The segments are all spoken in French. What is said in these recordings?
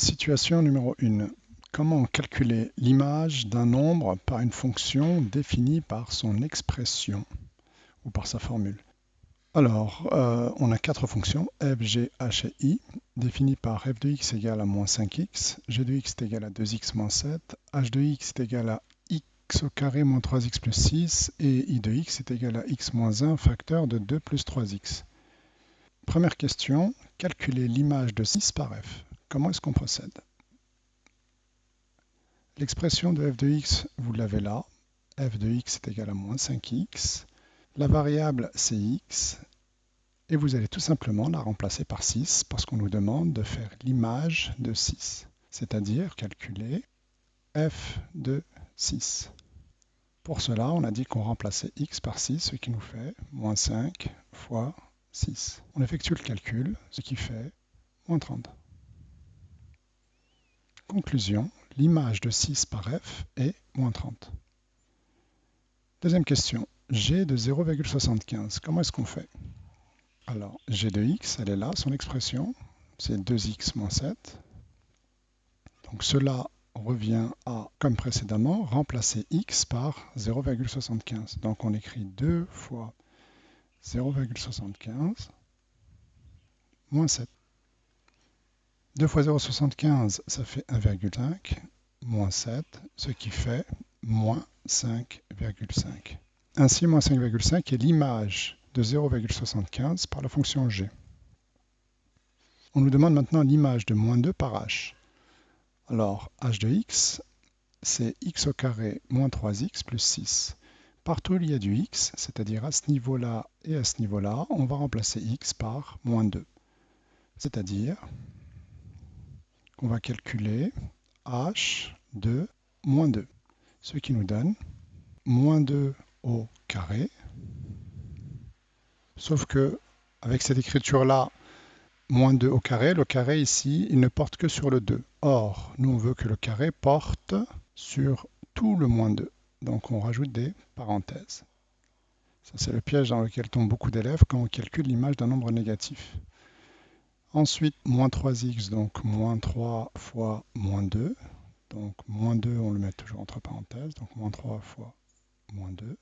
Situation numéro 1. Comment calculer l'image d'un nombre par une fonction définie par son expression ou par sa formule? Alors, on a quatre fonctions, f, g, h et i, définies par f de x égale à moins 5x, g de x est égal à 2x moins 7, h de x est égal à x au carré moins 3x plus 6 et i de x est égal à x moins 1 facteur de 2 plus 3x. Première question, calculer l'image de 6 par f. Comment est-ce qu'on procède? L'expression de f de x, vous l'avez là. F de x est égal à moins 5x. La variable, c'est x. Et vous allez tout simplement la remplacer par 6 parce qu'on nous demande de faire l'image de 6, c'est-à-dire calculer f de 6. Pour cela, on a dit qu'on remplaçait x par 6, ce qui nous fait moins 5 fois 6. On effectue le calcul, ce qui fait moins 30. Conclusion, l'image de 6 par f est moins 30. Deuxième question, g de 0,75, comment est-ce qu'on fait? Alors, g de x, elle est là, son expression, c'est 2x moins 7. Donc cela revient à, comme précédemment, remplacer x par 0,75. Donc on écrit 2 fois 0,75 moins 7. 2 fois 0,75, ça fait 1,5 moins 7, ce qui fait moins 5,5. Ainsi, moins 5,5 est l'image de 0,75 par la fonction g. On nous demande maintenant l'image de moins 2 par h. Alors, h de x, c'est x au carré moins 3x plus 6. Partout où il y a du x, c'est-à-dire à ce niveau-là et à ce niveau-là, on va remplacer x par moins 2. C'est-à-dire qu'on va calculer h de moins 2, ce qui nous donne moins 2 au carré. Sauf que, avec cette écriture-là, moins 2 au carré, le carré ici, il ne porte que sur le 2. Or, nous, on veut que le carré porte sur tout le moins 2. Donc, on rajoute des parenthèses. Ça, c'est le piège dans lequel tombent beaucoup d'élèves quand on calcule l'image d'un nombre négatif. Ensuite, moins 3x, donc moins 3 fois moins 2. Donc, moins 2, on le met toujours entre parenthèses. Donc, moins 3 fois moins 2,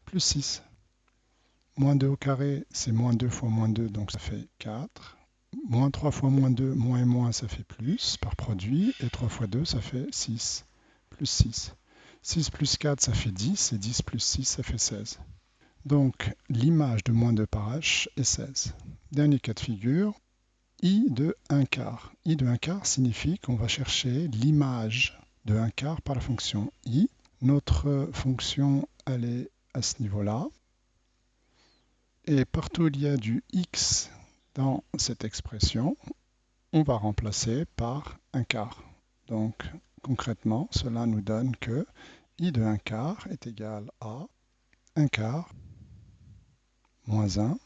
plus 6. Moins 2 au carré, c'est moins 2 fois moins 2, donc ça fait 4. Moins 3 fois moins 2, moins et moins, ça fait plus par produit. Et 3 fois 2, ça fait 6. Plus 6. 6 plus 4, ça fait 10. Et 10 plus 6, ça fait 16. Donc, l'image de moins 2 par h est 16. Dernier cas de figure, i de 1 quart. I de 1 quart signifie qu'on va chercher l'image de 1 quart par la fonction i. Notre fonction, elle est à ce niveau-là. Et partout où il y a du x dans cette expression, on va remplacer par 1 quart. Donc, concrètement, cela nous donne que i de 1 quart est égal à 1 quart moins 1,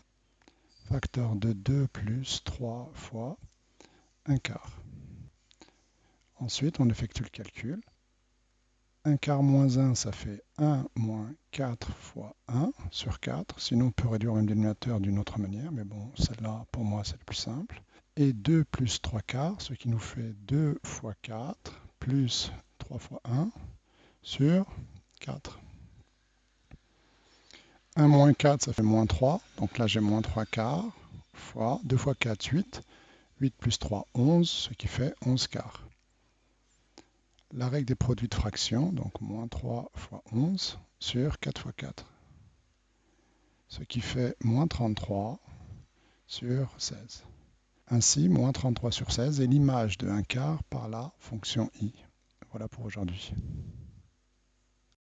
facteur de 2 plus 3 fois 1 quart. Ensuite, on effectue le calcul. 1 quart moins 1, ça fait 1 moins 4 fois 1 sur 4. Sinon, on peut réduire un dénominateur d'une autre manière, mais bon, celle-là, pour moi, c'est le plus simple. Et 2 plus 3 quarts, ce qui nous fait 2 fois 4 plus 3 fois 1 sur 4. 1 moins 4, ça fait moins 3. Donc là, j'ai moins 3 quarts fois 2 fois 4, 8. 8 plus 3, 11, ce qui fait 11 quarts. La règle des produits de fractions, donc moins 3 fois 11 sur 4 fois 4. Ce qui fait moins 33 sur 16. Ainsi, moins 33 sur 16 est l'image de 1 quart par la fonction i. Voilà pour aujourd'hui.